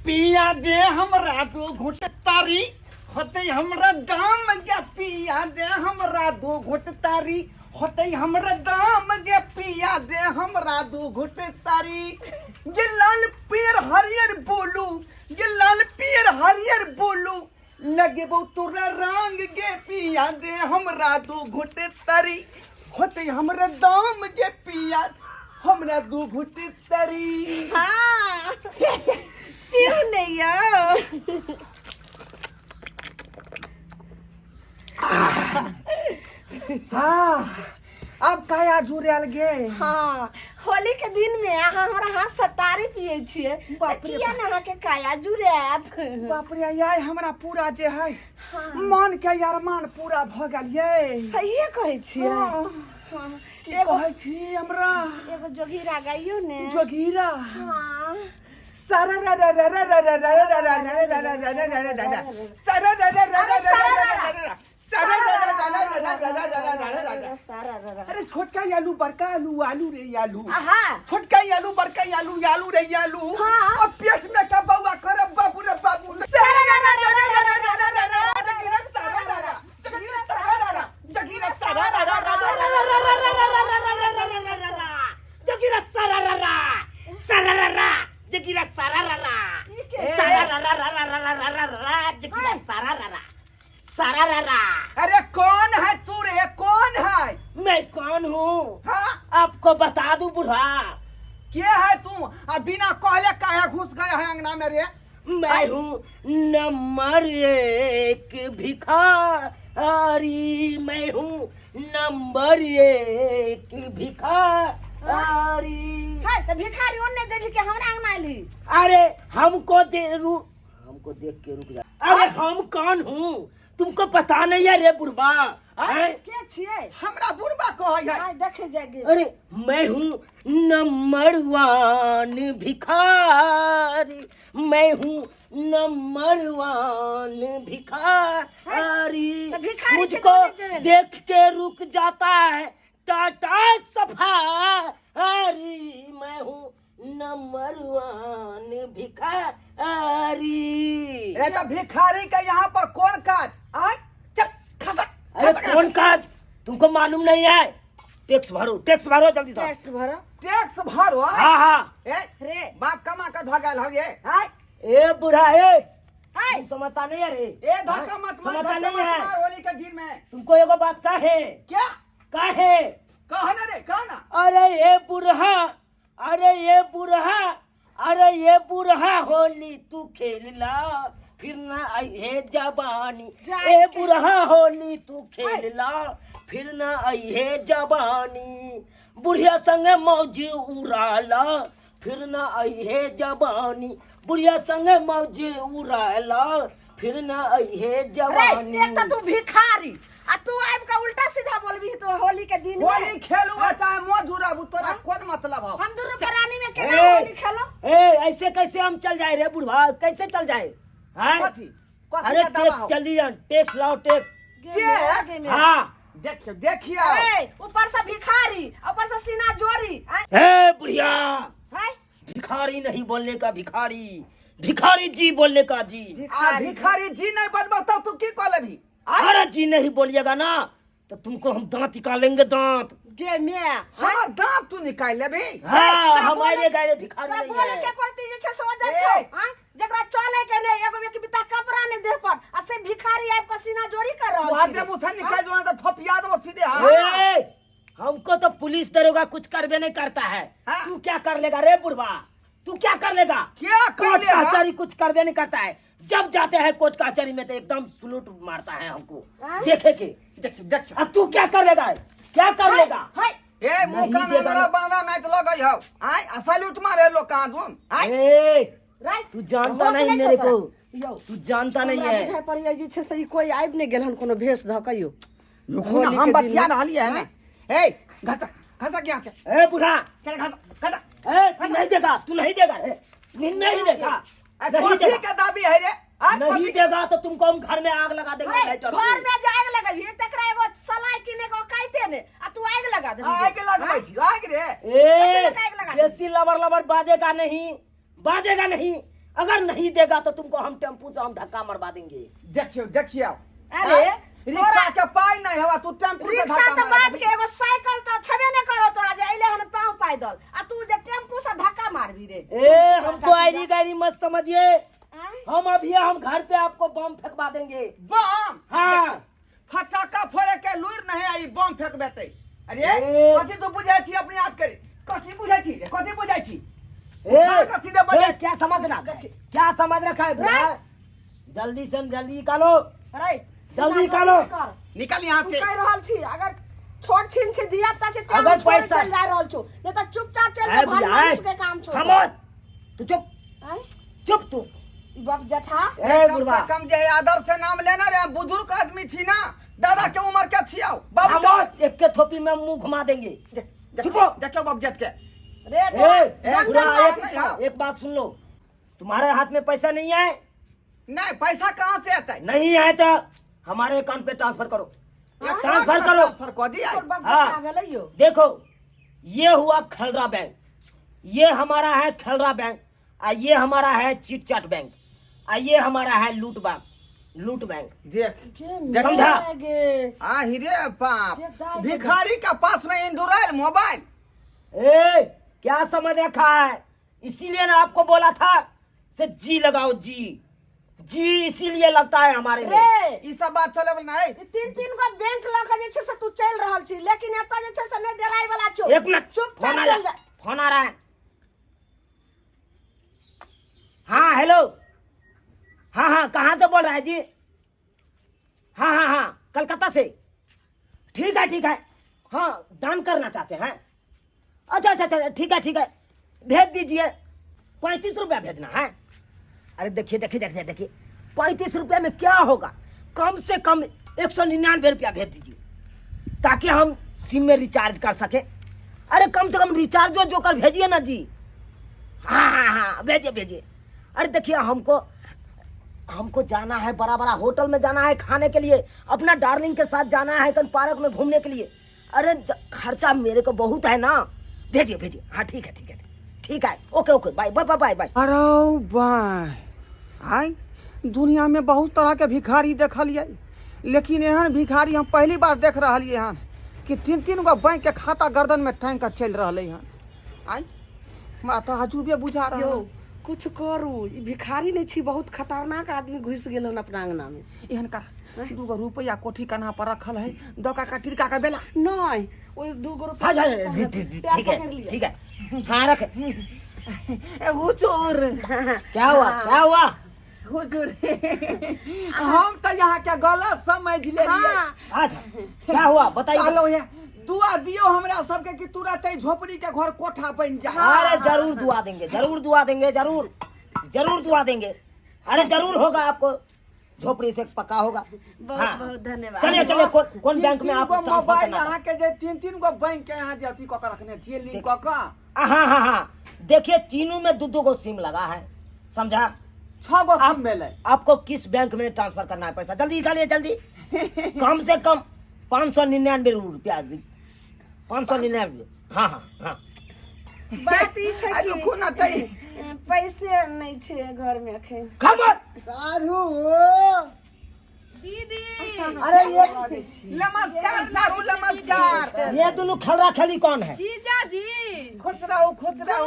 पिया दे हमरा दो घुट तारी होते हमरा दाम के पिया दे हमरा दो घुट तारी होते हमरा दाम के पिया दे हमरा दो घुट तारी ये लाल पेड़ हरियर बोलू ये लाल पेड़ हरियर बोलू लगे बहु तोरा रंग के पिया दे हमरा दो घुट तारी होते हमरा दाम के पिया हमरा दो घुट तारी। हाँ क्यों नहीं हो? हाँ अब काया जुड़ल गे। हाँ होली के दिन में अहाँ हमरा हाथ सतारी पिए छिए बाप रे किया ना अहाँ के काया जुड़ात। बाप रे यार हमरा पूरा जे है हाँ। मन के यार मान पूरा भ गेल ये। सही कहे छिए। हाँ। हाँ की कहै छी हमरा एगो जोगीरा गाइयो ने। जोगीरा हाँ सारा रा रा रा रा रा रा रा रा रा रा रा रा रा रा रा रा सारा रा रा रा रा रा रा सारा रा रा रा रा रा रा रा सारा रा। अरे छोटका आलू बड़का आलू आलू रे आलू हाँ छोटका आलू बड़का आलू आलू रे आलू हाँ। और पेट में का बउआ करे बाबू रे बाबू सारा रा रा रा रा रा रा रा रा रा जगीरा सारा रा रा जगीरा सारा रा रा जगीरा सारा रा रा जगीरा सारा रा रा सारा रा रा जगीरा सारा रा रा सारा रा रा रा रा रा रा रा जगीरा सारा रा रा सारा रा रा। अरे कौन है तू रे कौन है? मैं कौन हूँ हाँ आपको बता दूं बुढ़ा। क्या है तू और बिना कहले काहे घुस गया है अंगना में रे? मैं हूँ नंबर 1 भिखारी। मैं हूँ नंबर 1 भिखारी। है तो भिखारी ओने देख के हमरा अंगना ली। अरे हमको देख के रुक जा। अरे हम कौन हूँ तुमको पता नहीं है रे बुढ़बा? के छिए? हमरा बुढ़बा कहै है। हां देखे जागे। अरे मैं हूँ नंबर 1 भिखारी। मैं हूँ नंबर 1 भिखारी। तो भिखारी मुझको से तो देख के रुक जाता है टाटा सफारी। मैं हूँ नंबर 1 भिखारी। ए तो भिखारी का यहाँ पर कौन काज? आय चल खसक। अरे कौन काज तुमको मालूम नहीं है? टैक्स भरो जल्दी से। टेस्ट भरो। टैक्स भरो। हाँ हाँ। ए रे बाप कमा के धगल हो ये। आय ए बुढ़ा ए हाय तुम समझता नहीं है रे? ए धक्का मत मार समझता धक्का नहीं मत है? मार होली के दिन में। तुमको एगो बात का है क्या कह ना रे कह ना। अरे ये बुढ़ा होली तू खेल ला फिर ना आई है जवानी। ए बुढ़ा होली तू खेल ला फिर ना आई है जवानी। बुढ़िया संग मौज उड़ाला फिर ना आई है जवानी। बुढ़िया संग मौज उड़ाला फिर ना आई है जवानी। रे एक तो तू भिखारी आ तू आइब का उल्टा सीधा बोलबी तो होली के दिन में। होली खेलू चाहे मौज उड़ाबू तोरा कौन मतलब हो? हम दोनों प्राणी में केना ए, होली खेलो? ऐसे कैसे हम चल जाए रे बुढ़वा? कैसे चल जाए? कथी अरे का दावा टैक्स हो? चल रही टैक्स लाओ टैक्स। आगे में। हाँ देखिए ए ऊपर से भिखारी ऊपर से सीना जोरी। हे बुढ़िया हाय भिखारी नहीं बोलने का भिखारी जी बोलने का जी। भिखारी जी नहीं बनबो तो तू की कह लेबी? अरे जी नहीं बोलिएगा ना तो तुमको हम दांत निकालेंगे दांत। गे में हमार दांत तू निकाल लेबी? हाँ हमारे गाय भिखारी नहीं बोले के है। करती जे छे सोच ए। छो हां जकरा चले के नहीं एगो एक बिता कपड़ा नहीं देह पर आ से भिखारी आइब का सीना जोरी कर रहल वादे छी। मुसा निकाल दो ना तो थपिया दो सीधे। हां ए, हमको तो पुलिस दरोगा कुछ करबे नहीं करता है। हाँ। तू क्या कर लेगा रे बुढ़वा? तू क्या कर लेगा? क्या कर कोर्ट लेगा? कचहरी कुछ करबे नहीं करता है। जब जाते हैं कोर्ट कचहरी में तो एकदम सलूट मारता है हमको। हाँ? देखे के देख अब तू क्या कर लेगा? क्या कर लेगा? हाय ए मुका नहीं ना बना नहीं तो लगई हो। आय असल उठ मारे लोग का दून। आय ए, राइट तू जानता नहीं मेरे को। तू जानता नहीं है। बुझाय पड़िया जे छे से ई कोई आइब नहीं गेल हन कोनो भेष ध कहियो। होली हम के दिन बतिया में। रहली है ना। ए घसा क्या से? ए बुढ़ा क्या घसा? ए तू नहीं देगा नहीं देगा नहीं कथी देगा का दाबी है रे? नहीं देगा तो तुमको हम घर में आग लगा देंगे लाइटर से। घर में जाग लगा ये तकरा एगो सलाई किने को काइते ने आ तू आग लगा दे। आग लगबै छी आग रे। ए आग लगा दे। बेसी लबर बाजेगा नहीं अगर नहीं देगा तो तुमको हम टेम्पू से हम धक्का मरवा देंगे। देखियो देखियो अरे रिक्शा के पाई नहीं हवा तू टेम्पू से रिक्शा धक्का तो मार बात के एगो साइकिल तो छबे न करो तोरा जे अइले हन पाँव पैदल आ तू जे टेम्पू से धक्का मारबी रे। ए हमको आईडी गाड़ी मत समझिए, आय? हम अभी हम घर पे आपको बम फेंकवा देंगे। बम हाँ फटाका फोड़े के लुइर नहीं आई बम फेंक बेटे। अरे ए। कथी तू बुझाई छी अपने आप करे कथी बुझाई छी कथी बुझाई छी ए, उठा के सीधे बजे। क्या समझ रखा है भैया? जल्दी से जल्दी निकालो, अरे जल्दी सीधा निकालो। कर। निकल यहाँ तू से। कह रहल छी अगर छोड़ छीन से दिया पता छै अगर अगर छोड़ पैसा- चल जा रहल छौ नहीं तो चुपचाप चल ए के भारी भैया, मानुष के काम छोड़। खामोश, तू चुप आय? चुप तू। ई बाप जठा ए कम बुढ़वा से कम जे है आदर से नाम लेना रे, बुजुर्ग आदमी छी ना, दादा के उम्र के छियाओ बाबू खामोश, एक के थोपी में मुंह घुमा देंगे। चुप हो। देखो बाबू जट के रे ए, तो बुढ़वा, नहीं, एक बात सुन लो, तुम्हारे हाथ में पैसा नहीं है? नहीं पैसा कहाँ से आता है नहीं है तो हमारे अकाउंट पे ट्रांसफर करो, ट्रांसफर करो। ट्रांसफर कर दिया तोर बाप हाँ। जठा भेलै यो। देखो ये हुआ खलरा बैंक, ये हमारा है खलरा बैंक, और ये हमारा है चिट चाट बैंक, और ये हमारा है लूट बैंक। देख जे समझा? मर गे। आ हिरे बाप ये जाए भिखारी का पास में एंड्रॉइड मोबाइल। ए क्या समझ रखा है? इसीलिए ना आपको बोला था से जी लगाओ, जी इसीलिए लगता है हमारे में। रे ई सब बात चले वाला नहीं। ई तीन गो बैंक ल के जे छै से तू चल रहल छी लेकिन एतऽ जे छै से नै डराई वाला छौ। एक मिनट, चुपचाप फोन आ चल जा। फोन आ रहा है। हाँ हेलो, हाँ कहाँ से बोल रहा है जी? हाँ कलकत्ता से। ठीक है, हाँ दान करना चाहते हैं? अच्छा ठीक है, भेज दीजिए। 35 रुपया भेजना है। अरे देखिए 35 रुपया में क्या होगा, कम से कम 199 रुपया भेज दीजिए ताकि हम सिम में रिचार्ज कर सके। अरे कम से कम रिचार्ज जो कर भेजिए ना जी। हाँ भेजिए। अरे देखिए हमको जाना है, बड़ा होटल में जाना है खाने के लिए, अपना डार्लिंग के साथ जाना है कहीं पार्क में घूमने के लिए। अरे खर्चा मेरे को बहुत है ना, भेजिए। हाँ ठीक है, ओके बाय। अरे बाय आई दुनिया में बहुत तरह के भिखारी देखलिए, लेकिन एहन भिखारी हम पहली बार देख रही हन कि 3 गो बैंक के खाता गर्दन में टांग कर चल रही हन। आई हमरा तो अजूबे बुझा रहा यो कुछ करू, ई भिखारी नहीं छी, बहुत खतरनाक आदमी घुस गेल हन अपना अंगना में। एहन कर 2 गो रुपया कोठी कन्हा पर रखल है, दौका का टिरका का बेला। नहीं ओए 2 गो रुपया हाँ पैसा ठीक पकड़ लिया। है। हाँ रख। हुजूर क्या हुआ? हुजूर हम तो यहाँ के गलत समझ ले लिए। हाँ अच्छा क्या हुआ बताइए। कहलो है दुआ दियो हमरा सबके कि तुरंत ही झोपड़ी के घर कोठा बन जाए। अरे जरूर दुआ देंगे, जरूर दुआ देंगे। अरे जरूर होगा, आपको झोपड़ी से पक्का होगा। बहुत धन्यवाद। चलिए कौन बैंक में आप ट्रांसफर मोबाइल करना यहाँ के जे 3 गो बैंक के यहाँ जे अथी कऽ के रखने छियै लिंक कऽ के। हाँ देखिए तीनों में 2 गो सिम लगा है, समझा? 6 गो सिम मिले। आपको किस बैंक में ट्रांसफर करना है पैसा? जल्दी निकालिए जल्दी। कम से कम 599 रुपया, 599। हाँ बात ई छै अरे कि खुना तई पैसे नहीं छे घर में अखन। खामोश। सारू दीदी अरे ये नमस्कार सारू नमस्कार। ये दोनों खलरा खली कौन है? जीजा जी खुश रहो।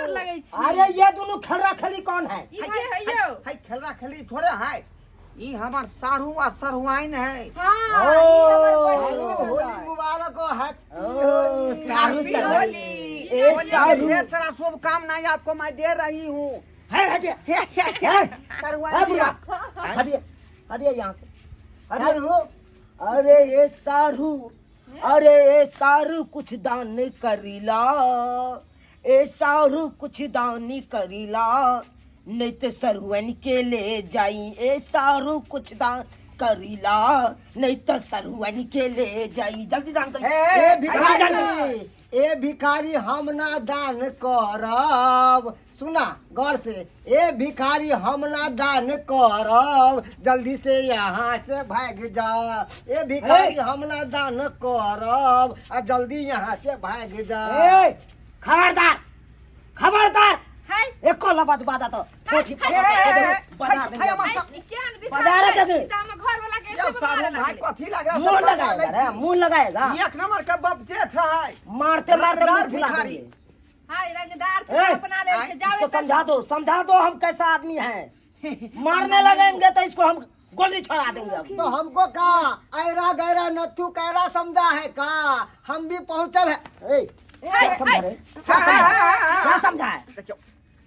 लगै छी। अरे ये दोनों खलरा खली कौन है? ई के है यो? हाय खेलरा खेली थोड़े है, ई हमार सारू आ सरहुआइन है। हां होली मुबारक हो। सारू हैप्पी सारू। होली। ए, होली के सारू। ढेर सारा शुभकामनाएं आपको मैं दे रही हूँ। हटिए सरहुआइन जी आप हटिए यहाँ से। अरे ये सारू कुछ दान करीला, ए सारू कुछ दानी करीला, नहीं तो सरहुआइन के ले जाई। ए सारू कुछ दान करीला, नहीं तो सरहुआइन के ले जाई। जल्दी दान करी। ए भिखारी हम ना दान करब, सुना गौर से। ए भिखारी हम ना दान करब, जल्दी से यहाँ से भाग जा। ए भिखारी हम ना दान करब, आ जल्दी यहाँ से भाग जा। खबरदार हाय एक को लबाद बादा तो कोठी बजा देंगे केहन बजा रहे थे हम घर वाला के ये ऐसे सारू मारे भाई लगे कथी लगा मुंह लगाएगा रे मुंह लगाएगा एक नंबर के बाप जेठ है मारते मारते रंगदार मुंह फुला भिखारी। देंगे। हाय रंगदार ए, से अपना ले के इसको जावे समझा दो हम कैसा आदमी हैं। मारने लगेंगे तो इसको हम गोली छोड़ा देंगे अब। तो हमको का ऐरा गैरा नथु कैरा समझा है का हम भी पहुंचल है। ए, क्या समझा रे? क्या समझा है? देखियो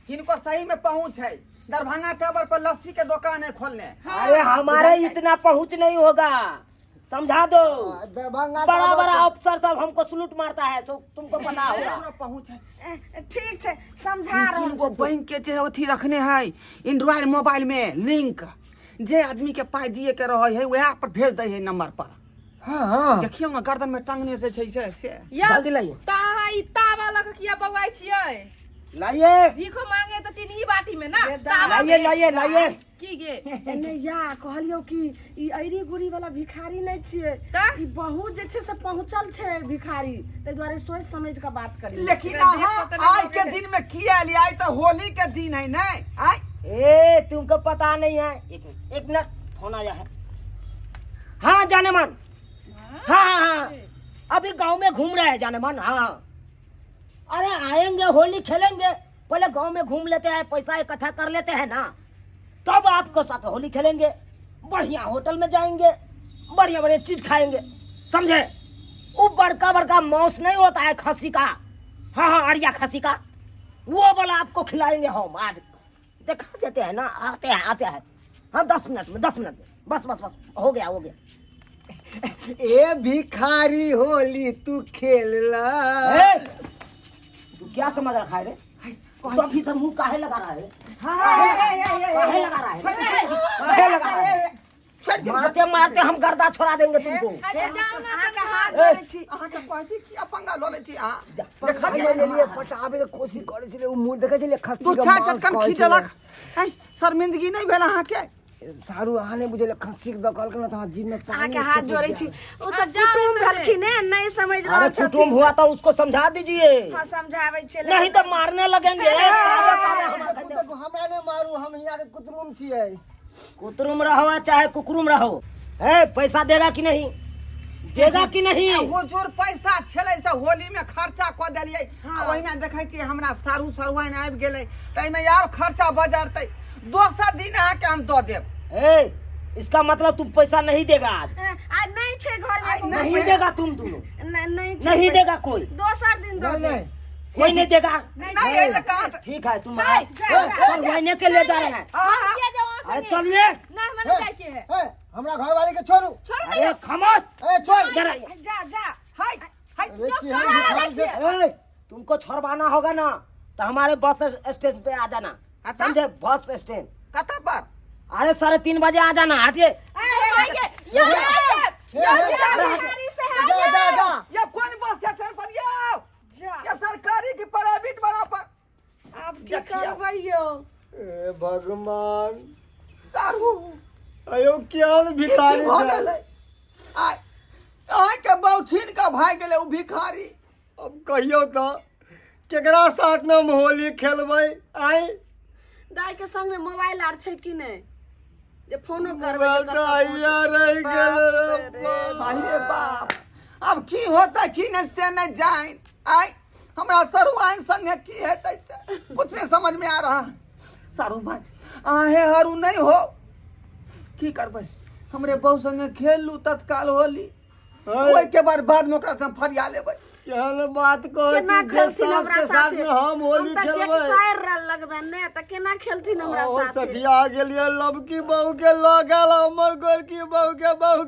इनको सही में पहुंच है दरभंगा टावर पर लस्सी के दुकान है खोलने अरे हमारे इतना पहुंच नहीं होगा समझा दो। दरभंगा बड़ा बड़ा अफसर सब हमको सलूट मारता है तो तुमको पता होगा। पूरा पहुंच है ठीक है समझा रहा इनको हूं बैंक के जे अथी रखने है एंड्रॉइड मोबाइल में लिंक जे आदमी के पाई दिए के रहे है वह पर भेज दे है नंबर पर। हाँ देखियो ना गर्दन में टांगने से छै से या जल्दी लाइए ता इता वाला के किया बवाई छियै लाइए भीखो मांगे तो तीन ही बाटी में ना लाइए की गे एने या कहलियो कि ई ऐरी गुड़ी वाला भिखारी नहीं छिए ई बहुत जे छे से पहुंचल छे भिखारी ते द्वारे सोच समझ के बात करी। लेकिन आज के दिन में किया लिया आई तो होली के दिन है ना आई ए तुमको पता नहीं है एक मिनट फोन आया है। हाँ जाने मन हाँ अभी गांव में घूम रहे हैं जाने मन। हाँ अरे आएंगे होली खेलेंगे पहले गांव में घूम लेते हैं पैसा इकट्ठा कर लेते हैं ना तब आपको साथ होली खेलेंगे बढ़िया होटल में जाएंगे बढ़िया बढ़िया चीज खाएंगे समझे। वो बड़का बड़का मांस नहीं होता है खस्सी का हाँ अड़िया खस्सी का वो वाला आपको खिलाएंगे हम आज दिखा देते हैं ना आते हैं हाँ 10 मिनट में बस हो गया ए भिखारी होली तू खेल ला। ए, तू क्या समझ रखा है रे तो अभी से मुंह काहे लगा रहा है काहे लगा रहा है मारते मारते हम गर्दा छोड़ा देंगे तुमको। जाओ ना के हाथ धरे छी अहाँ के पासी किया पंगा ल ले छी आ देखा ले लिए पटाबे के कोशिश करे छले उ मुंह देखे छले खस्सी तू के छा मांस चटकन खाए खींचलक छले। है शर्मिंदगी नहीं भेल अहाँ के सारू आने बुझे खस्सी के दकल के ना तो जीभ में पानी आके हाथ जोड़े छी ओ सब कुटुम भलखिन ने नहीं समझ अरे रहल छथिन। कुटुम हुआ तो उसको समझा दीजिए हां समझावे छे नहीं तो मारने लगेंगे। हमरा ने मारू हम हिया के कुतरुम छिए। कुतरुम रहो चाहे कुकरुम रहो ए पैसा देगा कि नहीं हुजूर पैसा छले से होली में खर्चा क देलिए ओहिना देखै छी हमरा सारू सरवाइन आबि गेलै तै में यार खर्चा बजारतै दोसर दिन अहाँ के हम दऽ देब। ए इसका मतलब तुम पैसा नहीं देगा आज आज नहीं छे घर में नहीं देगा तुम दोनों नहीं नहीं देगा कोई दोसर दिन दो नहीं कोई नहीं देगा नहीं ये तो कहां से ठीक है तुम सरवाइने के ले जा रहे हैं ये जाओ अरे चलिए ना मन जाए के है ए हमरा घर वाले के छोड़ू अरे खामोश ए छोड़ जरा जा हाय हाय अरे की हम भिखारी से ए, तुमको छोड़वाना होगा ना तो हमारे बस स्टेशन पे आ जाना अच्छा। समझे बस स्टैंड कता पर अरे 3:30 बजे आ जाना हटिए जा ये कौन बस स्टेशन पर यो ये सरकारी की प्राइवेट वाला पर अब की करबैयो ए भगवान सारू अयो क्या भिखारी भ गेलै आय आय के बौछिन का भाग गेलै उ भिखारी। अब कहियो तो केकरा साथ में हम होली खेलबै आई दाई के संग में मोबाइल आर छै कि नहीं जे फोनो करबै तो आइया रह गेल भाई रे बाप अब की होता की न से न जाए आय हमरा सरुआइन संगे की हेतै से कुछ नहीं समझ में आ रहा। सारू भाई आहे हरू नहीं हो की करबै हमरे बहू संगे खेल लू तत्काल होली ओइ के बाद में ओकरा से फरिया लेबै। केहन बात कह केना खेलथिन हमरा साथ हम होली खेलबै एक्सपायर लगबे ने त केना खेलथिन हमरा साथ सठिया गेलिए लबकी बहू के लगल हमर गोर की बहू के बहू